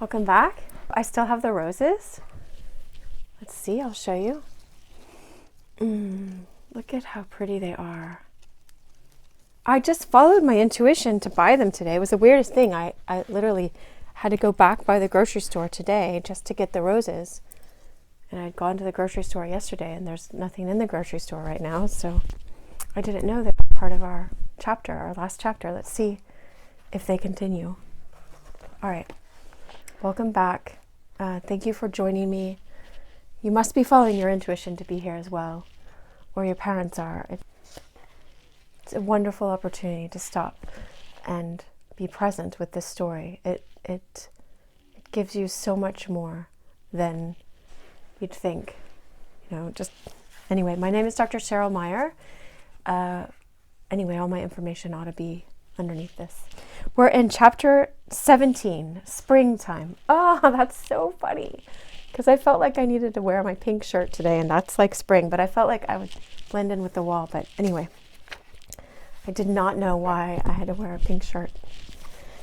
Welcome back. I still have the roses. Let's see, I'll show you. Look at how pretty they are. I just followed my intuition to buy them today. It was the weirdest thing. I literally had to go back by the grocery store today just to get the roses. And I'd gone to the grocery store yesterday and there's nothing in the grocery store right now. So I didn't know they were part of our chapter, our last chapter. Let's see if they continue. All right. Welcome back. Thank you for joining me. You must be following your intuition to be here as well, or your parents are. It's a wonderful opportunity to stop and be present with this story. It gives you so much more than you'd think. Anyway, my name is Dr. Cheryl Meier. Anyway, all my information ought to be underneath this. We're in chapter 17, springtime. Oh, that's so funny. Because I felt like I needed to wear my pink shirt today, and that's like spring, but I felt like I would blend in with the wall. But anyway, I did not know why I had to wear a pink shirt.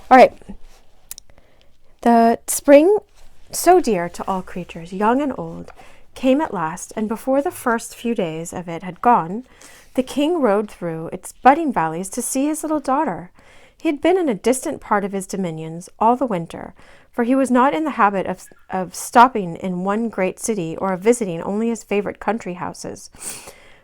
All right. The spring, so dear to all creatures, young and old, came at last, and before the first few days of it had gone, the king rode through its budding valleys to see his little daughter. He had been in a distant part of his dominions all the winter, for he was not in the habit of stopping in one great city or of visiting only his favorite country houses.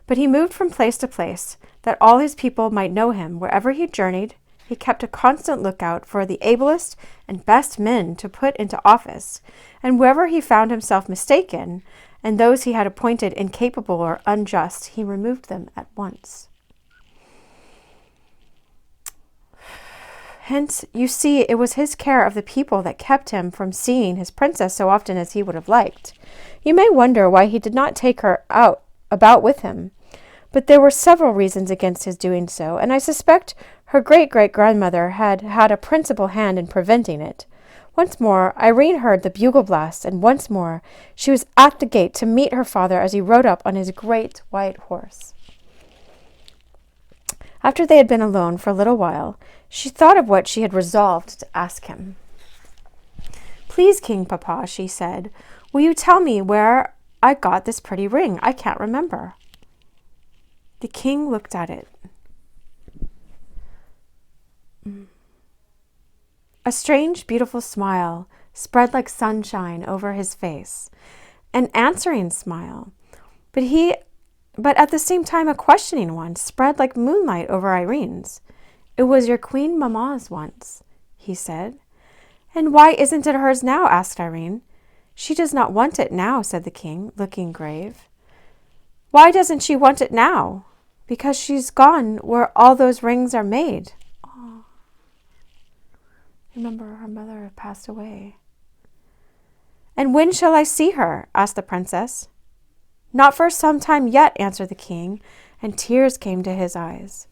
But he moved from place to place, that all his people might know him. Wherever he journeyed, he kept a constant lookout for the ablest and best men to put into office, and wherever he found himself mistaken, and those he had appointed incapable or unjust, he removed them at once. Hence, you see, it was his care of the people that kept him from seeing his princess so often as he would have liked. You may wonder why he did not take her out about with him, but there were several reasons against his doing so, and I suspect her great-great-grandmother had had a principal hand in preventing it. Once more, Irene heard the bugle blast, and once more she was at the gate to meet her father as he rode up on his great white horse. After they had been alone for a little while, she thought of what she had resolved to ask him. "Please, King Papa," she said, "will you tell me where I got this pretty ring? I can't remember." The king looked at it. A strange, beautiful smile spread like sunshine over his face, an answering smile, but at the same time a questioning one spread like moonlight over Irene's. "It was your queen mamma's once," he said. "And why isn't it hers now?" asked Irene. "She does not want it now," said the king, looking grave. "Why doesn't she want it now?" "Because she's gone where all those rings are made." Remember, her mother had passed away. "And when shall I see her?" asked the princess. "Not for some time yet," answered the king, and tears came to his eyes.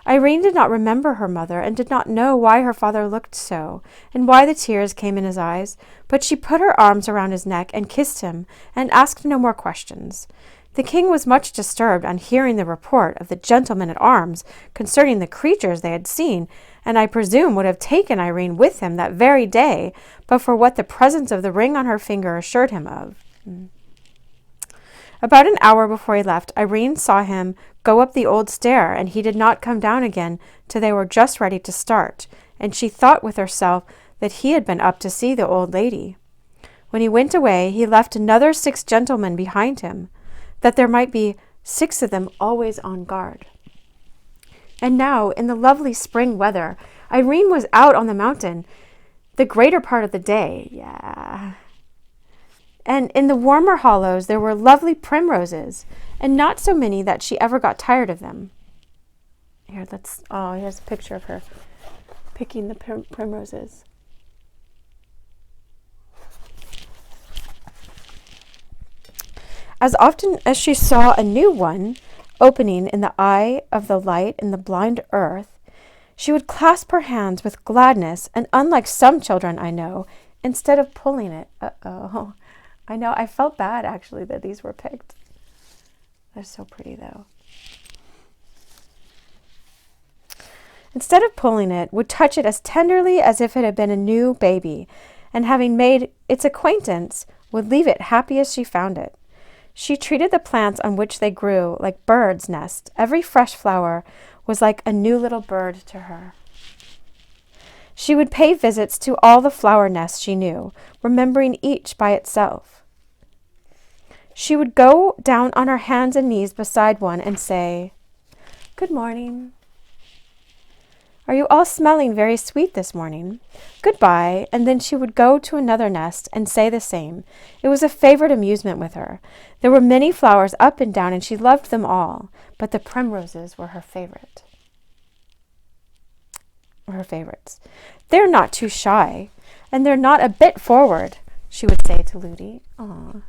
Irene did not remember her mother and did not know why her father looked so, and why the tears came in his eyes, but she put her arms around his neck and kissed him, and asked no more questions. The king was much disturbed on hearing the report of the gentlemen-at-arms concerning the creatures they had seen, and I presume would have taken Irene with him that very day, but for what the presence of the ring on her finger assured him of. About an hour before he left, Irene saw him go up the old stair, and he did not come down again till they were just ready to start, and she thought with herself that he had been up to see the old lady. When he went away, he left another 6 gentlemen behind him, that there might be 6 of them always on guard. And now, in the lovely spring weather, Irene was out on the mountain the greater part of the day. And in the warmer hollows there were lovely primroses, and not so many that she ever got tired of them. Here's a picture of her picking the primroses. As often as she saw a new one opening in the eye of the light in the blind earth, she would clasp her hands with gladness, and unlike some children I know, instead of pulling it, I know, I felt bad actually that these were picked. They're so pretty though. Instead of pulling it, would touch it as tenderly as if it had been a new baby, and having made its acquaintance, would leave it happy as she found it. She treated the plants on which they grew like birds' nests. Every fresh flower was like a new little bird to her. She would pay visits to all the flower nests she knew, remembering each by itself. She would go down on her hands and knees beside one and say, "Good morning. Are you all smelling very sweet this morning? Goodbye." And then she would go to another nest and say the same. It was a favorite amusement with her. There were many flowers up and down, and she loved them all, but the primroses were her favorites. "They're not too shy, and they're not a bit forward," she would say to Ludi. Aww.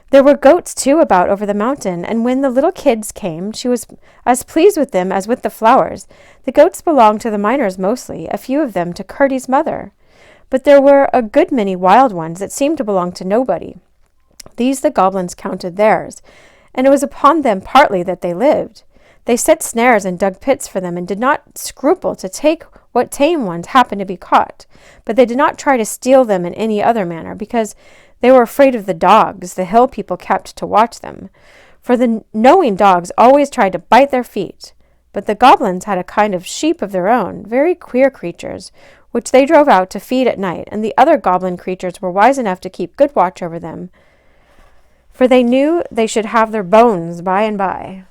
There were goats, too, about over the mountain, and when the little kids came, she was as pleased with them as with the flowers. The goats belonged to the miners mostly, a few of them to Curdy's mother. But there were a good many wild ones that seemed to belong to nobody. These the goblins counted theirs, and it was upon them partly that they lived. They set snares and dug pits for them, and did not scruple to take what tame ones happened to be caught. But they did not try to steal them in any other manner, because they were afraid of the dogs the hill people kept to watch them. For the knowing dogs always tried to bite their feet. But the goblins had a kind of sheep of their own, very queer creatures, which they drove out to feed at night, and the other goblin creatures were wise enough to keep good watch over them, for they knew they should have their bones by and by.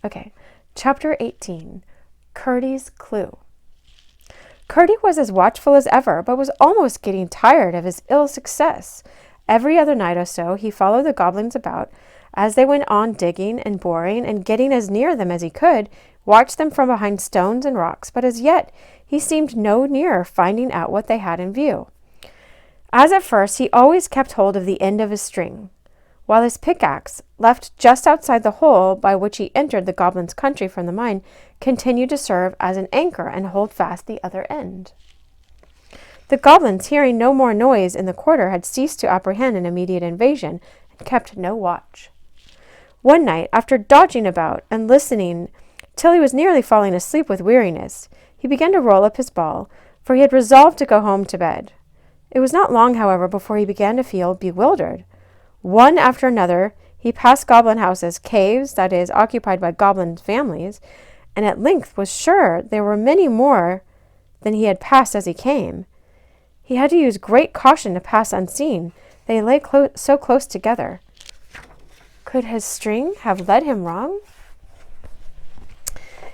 Okay, Chapter 18, Curdy's Clue. Curdy was as watchful as ever, but was almost getting tired of his ill success. Every other night or so he followed the goblins about, as they went on digging and boring, and getting as near them as he could, watched them from behind stones and rocks, but as yet he seemed no nearer finding out what they had in view. As at first, he always kept hold of the end of his string, while his pickaxe, left just outside the hole by which he entered the goblin's country from the mine, continued to serve as an anchor and hold fast the other end. The goblins, hearing no more noise in the quarter, had ceased to apprehend an immediate invasion, and kept no watch. One night, after dodging about and listening till he was nearly falling asleep with weariness, he began to roll up his ball, for he had resolved to go home to bed. It was not long, however, before he began to feel bewildered. One after another, he passed goblin houses, caves, that is, occupied by goblin families, and at length was sure there were many more than he had passed as he came. He had to use great caution to pass unseen. They lay so close together. Could his string have led him wrong?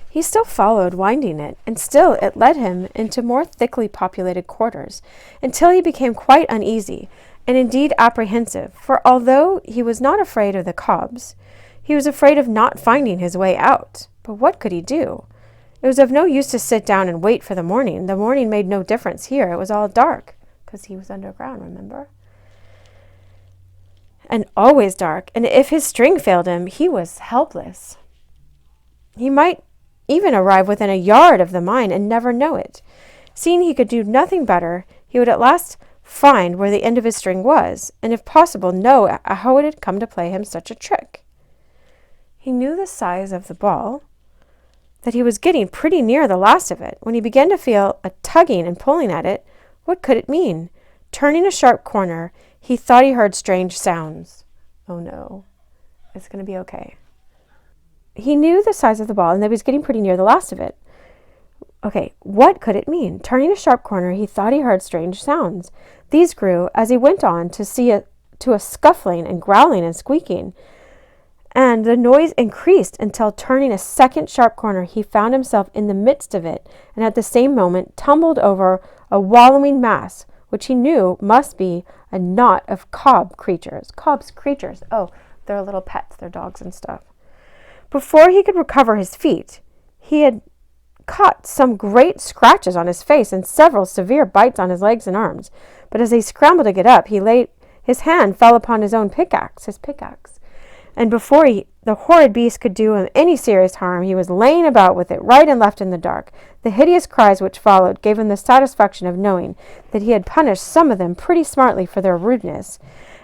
He still followed, winding it, and still it led him into more thickly populated quarters, until he became quite uneasy, and indeed apprehensive, for although he was not afraid of the cobs, he was afraid of not finding his way out. But what could he do? It was of no use to sit down and wait for the morning. The morning made no difference here. It was all dark, because he was underground, remember? And always dark, and if his string failed him, he was helpless. He might even arrive within a yard of the mine and never know it. Seeing he could do nothing better, he would at last find where the end of his string was, and if possible know how it had come to play him such a trick. He knew the size of the ball, that he was getting pretty near the last of it, when he began to feel a tugging and pulling at it. What could it mean? Turning a sharp corner, he thought he heard strange sounds. Oh no, it's going to be okay. He knew the size of the ball and that he was getting pretty near the last of it. Okay, what could it mean? Turning a sharp corner, he thought he heard strange sounds. These grew as he went on to a scuffling and growling and squeaking, and the noise increased until, turning a second sharp corner, he found himself in the midst of it, and at the same moment tumbled over a wallowing mass, which he knew must be a knot of cob creatures. Cob's creatures. Oh, they're little pets. They're dogs and stuff. Before he could recover his feet, he had caught some great scratches on his face and several severe bites on his legs and arms. But as he scrambled to get up, his hand fell upon his own pickaxe, and before the horrid beast could do him any serious harm, he was laying about with it right and left in the dark. The hideous cries which followed gave him the satisfaction of knowing that he had punished some of them pretty smartly for their rudeness,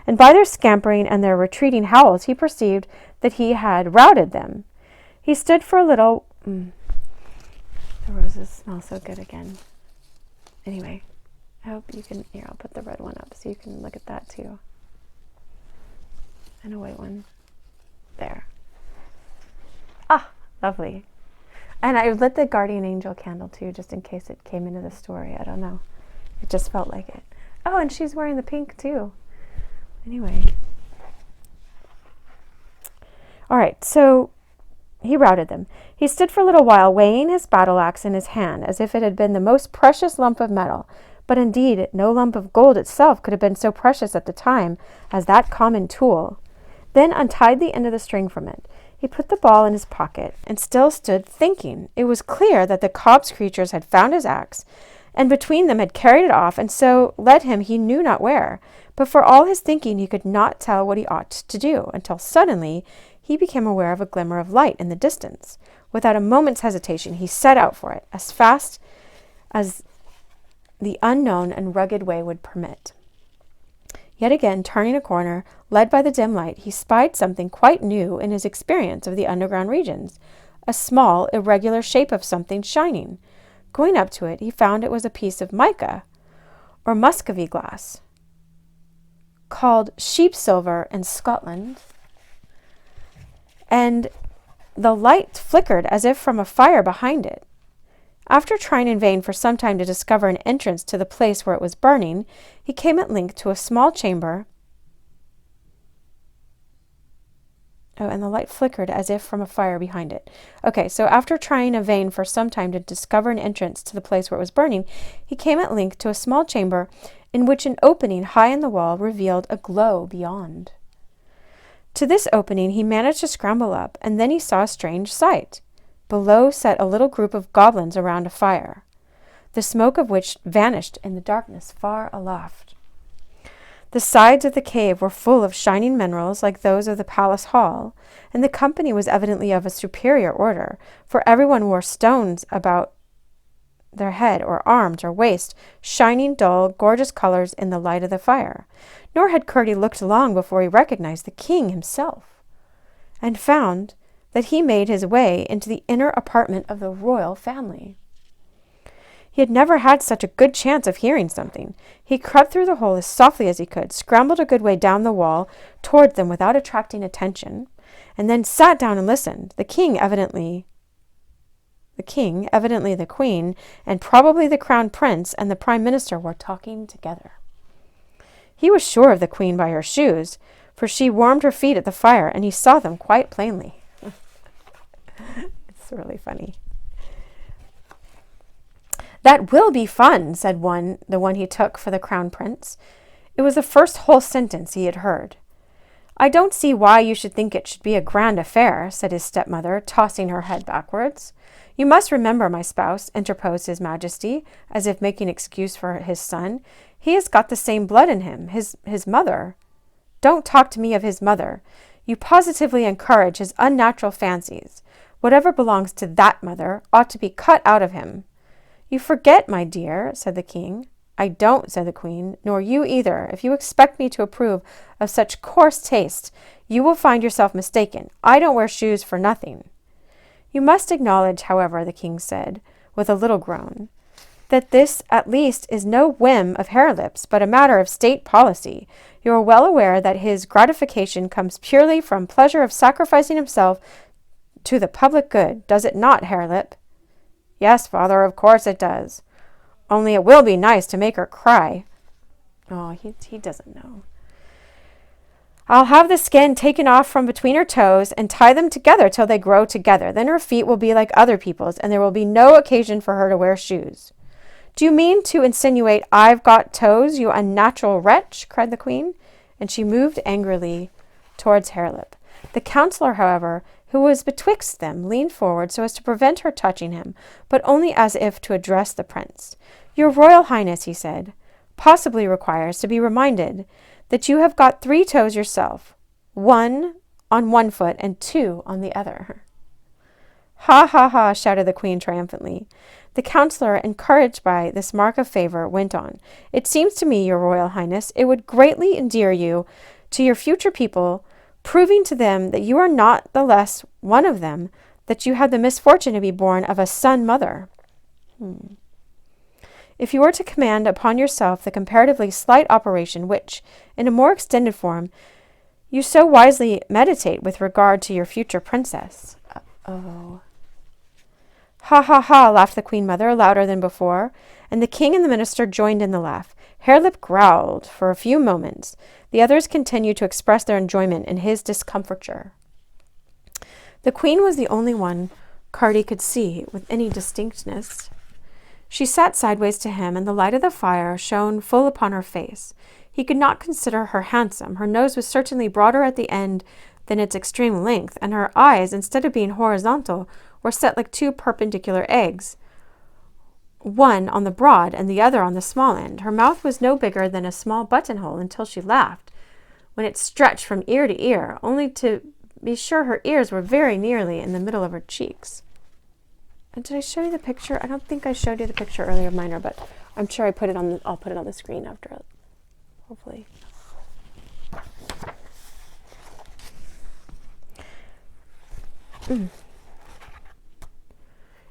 and by their scampering and their retreating howls he perceived that he had routed them. He stood for a little The roses smell so good again. Anyway, I hope you can, here, I'll put the red one up so you can look at that too. And a white one. There. Ah, lovely. And I lit the guardian angel candle too, just in case it came into the story. I don't know. It just felt like it. Oh, and she's wearing the pink too. Anyway. All right, so he routed them. He stood for a little while, weighing his battle axe in his hand, as if it had been the most precious lump of metal. But indeed, no lump of gold itself could have been so precious at the time as that common tool. Then untied the end of the string from it. He put the ball in his pocket and still stood thinking. It was clear that the Cobb's creatures had found his axe, and between them had carried it off, and so led him he knew not where. But for all his thinking, he could not tell what he ought to do, until suddenly he became aware of a glimmer of light in the distance. Without a moment's hesitation, he set out for it, as fast as the unknown and rugged way would permit. Yet again, turning a corner, led by the dim light, he spied something quite new in his experience of the underground regions, a small, irregular shape of something shining. Going up to it, he found it was a piece of mica, or Muscovy glass, called sheep silver in Scotland, and the light flickered as if from a fire behind it. After trying in vain for some time to discover an entrance to the place where it was burning, he came at length to a small chamber. Oh, and the light flickered as if from a fire behind it. Okay, so after trying in vain for some time to discover an entrance to the place where it was burning, he came at length to a small chamber in which an opening high in the wall revealed a glow beyond. To this opening he managed to scramble up, and then he saw a strange sight. Below sat a little group of goblins around a fire, the smoke of which vanished in the darkness far aloft. The sides of the cave were full of shining minerals like those of the palace hall, and the company was evidently of a superior order, for everyone wore stones about their head or arms or waist, shining dull, gorgeous colors in the light of the fire. Nor had Curdie looked long before he recognized the king himself, and found that he made his way into the inner apartment of the royal family. He had never had such a good chance of hearing something. He crept through the hole as softly as he could, scrambled a good way down the wall toward them without attracting attention, and then sat down and listened. The king, evidently the queen, and probably the crown prince and the prime minister were talking together. He was sure of the queen by her shoes, for she warmed her feet at the fire, and he saw them quite plainly. It's really funny. "That will be fun," said the one he took for the crown prince. It was the first whole sentence he had heard. "I don't see why you should think it should be a grand affair," said his stepmother, tossing her head backwards. "You must remember, my spouse," interposed his majesty, as if making excuse for his son. "He has got the same blood in him. His mother." "Don't talk to me of his mother. You positively encourage his unnatural fancies. Whatever belongs to that mother ought to be cut out of him." "You forget, my dear," said the king. "I don't," said the queen, "nor you either. If you expect me to approve of such coarse taste, you will find yourself mistaken. I don't wear shoes for nothing." "You must acknowledge, however," the king said, with a little groan, "that this, at least, is no whim of Harelip's, but a matter of state policy. You are well aware that his gratification comes purely from pleasure of sacrificing himself to the public good, does it not, Harelip?" "Yes, father, of course it does. Only it will be nice to make her cry." Oh, he doesn't know. "I'll have the skin taken off from between her toes and tie them together till they grow together. Then her feet will be like other people's, and there will be no occasion for her to wear shoes." "Do you mean to insinuate I've got toes, you unnatural wretch?" cried the queen, and she moved angrily towards Harelip. The counselor, however, who was betwixt them, leaned forward so as to prevent her touching him, but only as if to address the prince. "Your royal highness," he said, "possibly requires to be reminded that you have got 3 toes yourself, 1 on one foot and 2 on the other." "Ha, ha, ha," shouted the queen triumphantly. The counselor, encouraged by this mark of favor, went on. "It seems to me, your royal highness, it would greatly endear you to your future people, proving to them that you are not the less one of them, that you had the misfortune to be born of a son mother." If you were to command upon yourself the comparatively slight operation which, in a more extended form, you so wisely meditate with regard to your future princess. Oh. Ha ha ha, laughed the Queen Mother, louder than before, and the king and the minister joined in the laugh. Harelip growled for a few moments. The others continued to express their enjoyment in his discomfiture. The queen was the only one Carty could see with any distinctness. She sat sideways to him, and the light of the fire shone full upon her face. He could not consider her handsome. Her nose was certainly broader at the end than its extreme length, and her eyes, instead of being horizontal, were set like two perpendicular eggs, one on the broad and the other on the small end. Her mouth was no bigger than a small buttonhole until she laughed, when it stretched from ear to ear, only to be sure her ears were very nearly in the middle of her cheeks. And did I show you the picture? I don't think I showed you the picture earlier, Minor, but I'm sure I'll put it on the screen after, hopefully.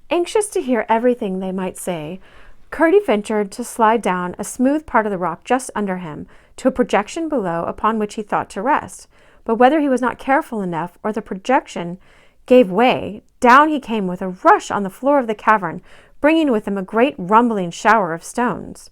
Anxious to hear everything they might say, Carty ventured to slide down a smooth part of the rock just under him to a projection below upon which he thought to rest. But whether he was not careful enough or the projection gave way, down he came with a rush on the floor of the cavern, bringing with him a great rumbling shower of stones.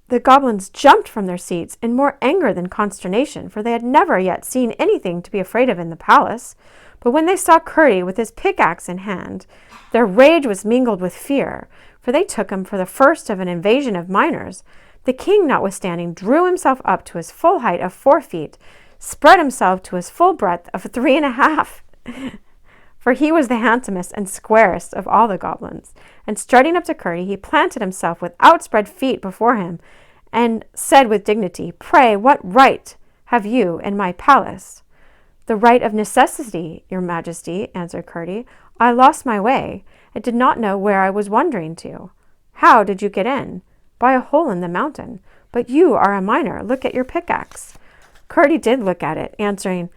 The goblins jumped from their seats in more anger than consternation, for they had never yet seen anything to be afraid of in the palace. But when they saw Carty with his pickaxe in hand, their rage was mingled with fear, for they took him for the first of an invasion of miners. The king, notwithstanding, drew himself up to his full height of 4 feet, spread himself to his full breadth of 3.5, for he was the handsomest and squarest of all the goblins. And striding up to Carty, he planted himself with outspread feet before him, and said with dignity, "Pray, what right have you in my palace?" "The right of necessity, your majesty," answered Carty. "I lost my way, and did not know where I was wandering to." "How did you get in?" "By a hole in the mountain. But you are a miner. Look at your pickaxe." Carty did look at it, answering,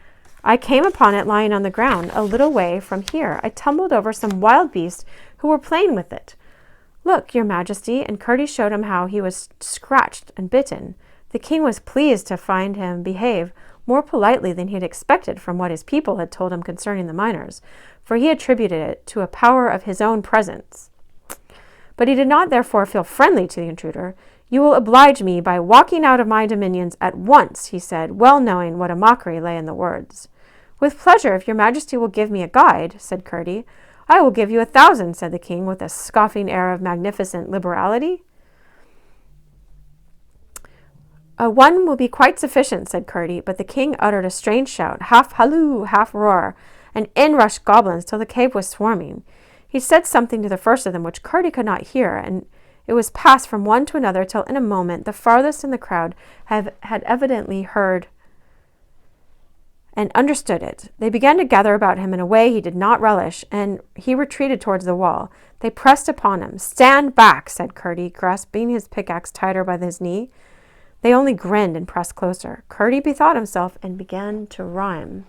"I came upon it lying on the ground a little way from here. I tumbled over some wild beasts who were playing with it." "Look, your majesty," and Carty showed him how he was scratched and bitten. The king was pleased to find him behave more politely than he had expected from what his people had told him concerning the miners, for he attributed it to a power of his own presence. But he did not therefore feel friendly to the intruder. "You will oblige me by walking out of my dominions at once," he said, well knowing what a mockery lay in the words. "With pleasure, if your majesty will give me a guide," said Carty. "I will give you 1,000, said the king, with a scoffing air of magnificent liberality. "One will be quite sufficient," said Carty, but the king uttered a strange shout, half halloo, half roar, and in rushed goblins till the cave was swarming. He said something to the first of them which Carty could not hear, and it was passed from one to another till in a moment the farthest in the crowd had evidently heard and understood it. They began to gather about him in a way he did not relish, and he retreated towards the wall. They pressed upon him. "Stand back," said Carty, grasping his pickaxe tighter by his knee. They only grinned and pressed closer. Carty bethought himself and began to rhyme.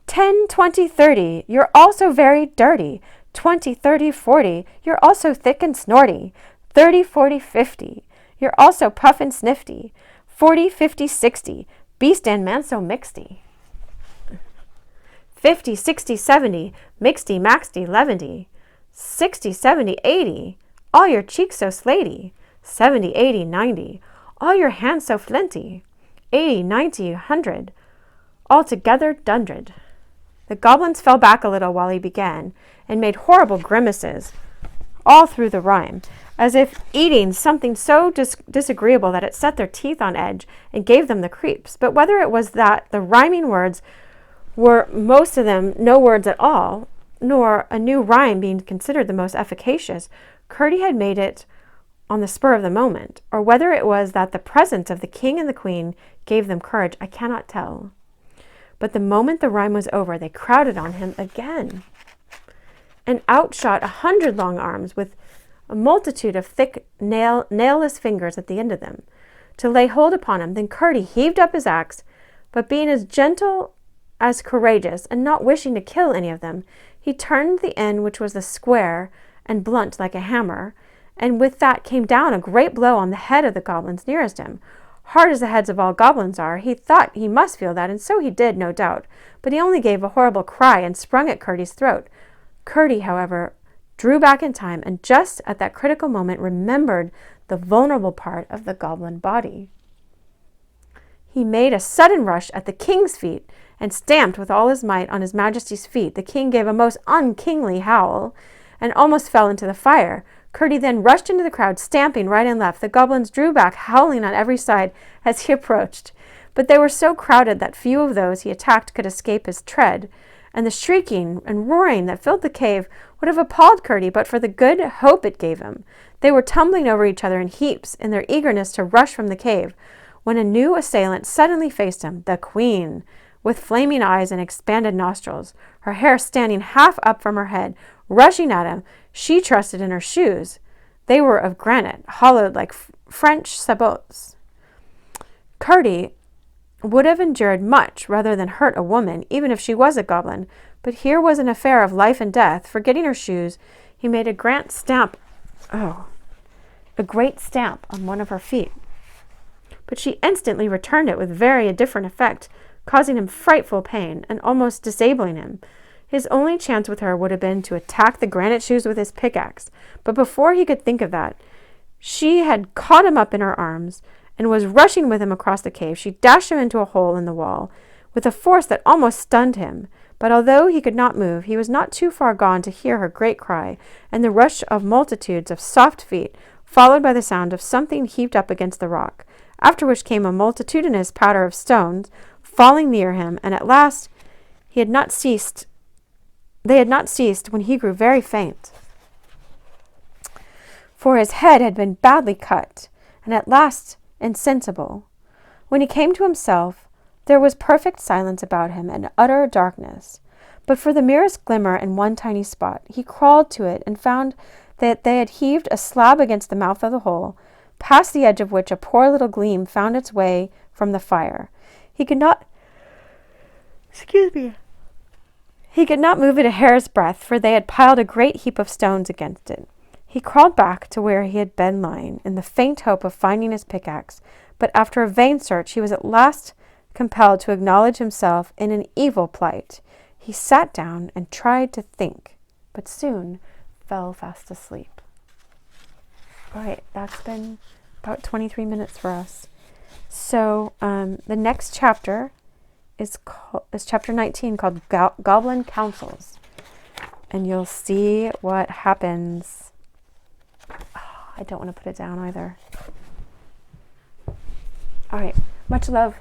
10, 20, 30, you're also very dirty. 20, 30, 40, you're also thick and snorty. 30, 40, 50, you're also puff and snifty. 40, 50, 60, beast and man so mixty. 50, 60, 70, mixty, maxty, leventy. 60, 70, 80, all your cheeks so slaty. 70, 80, 90, all your hands so flinty. 80, 90, 100, altogether dundred. The goblins fell back a little while he began, and made horrible grimaces all through the rhyme, as if eating something so disagreeable that it set their teeth on edge and gave them the creeps. But whether it was that the rhyming words were most of them no words at all, nor a new rhyme being considered the most efficacious, Carty had made it on the spur of the moment, or whether it was that the presence of the king and the queen gave them courage, I cannot tell. But the moment the rhyme was over, they crowded on him again, and out shot 100 long arms with a multitude of thick nailless fingers at the end of them, to lay hold upon him. Then Carty heaved up his axe, but being as gentle as courageous, and not wishing to kill any of them, he turned the end, which was the square and blunt like a hammer, and with that came down a great blow on the head of the goblins nearest him. Hard as the heads of all goblins are, he thought he must feel that, and so he did, no doubt, but he only gave a horrible cry and sprung at Curdy's throat. Curdy, however, drew back in time, and just at that critical moment remembered the vulnerable part of the goblin body. He made a sudden rush at the king's feet, and stamped with all his might on his majesty's feet. The king gave a most unkingly howl, and almost fell into the fire. Curdy then rushed into the crowd, stamping right and left. The goblins drew back, howling on every side as he approached, but they were so crowded that few of those he attacked could escape his tread, and the shrieking and roaring that filled the cave would have appalled Curdy but for the good hope it gave him. They were tumbling over each other in heaps in their eagerness to rush from the cave, when a new assailant suddenly faced him, the queen, with flaming eyes and expanded nostrils, her hair standing half up from her head, rushing at him. She trusted in her shoes. They were of granite, hollowed like French sabots. Curdy would have endured much rather than hurt a woman, even if she was a goblin, but here was an affair of life and death. Forgetting her shoes, he made a great stamp on one of her feet. But she instantly returned it with very different effect, causing him frightful pain and almost disabling him. His only chance with her would have been to attack the granite shoes with his pickaxe, but before he could think of that, she had caught him up in her arms and was rushing with him across the cave. She dashed him into a hole in the wall with a force that almost stunned him, but although he could not move, he was not too far gone to hear her great cry and the rush of multitudes of soft feet, followed by the sound of something heaped up against the rock, after which came a multitudinous powder of stones falling near him, and at last they had not ceased when he grew very faint, for his head had been badly cut, and at last insensible. When he came to himself, there was perfect silence about him and utter darkness, but for the merest glimmer in one tiny spot. He crawled to it and found that they had heaved a slab against the mouth of the hole, past the edge of which a poor little gleam found its way from the fire. He could not move it a hair's breadth, for they had piled a great heap of stones against it. He crawled back to where he had been lying, in the faint hope of finding his pickaxe, but after a vain search he was at last compelled to acknowledge himself in an evil plight. He sat down and tried to think, but soon fell fast asleep. All right, that's been about 23 minutes for us. So the next chapter is chapter 19, called Goblin Councils. And you'll see what happens. Oh, I don't want to put it down either. All right, much love.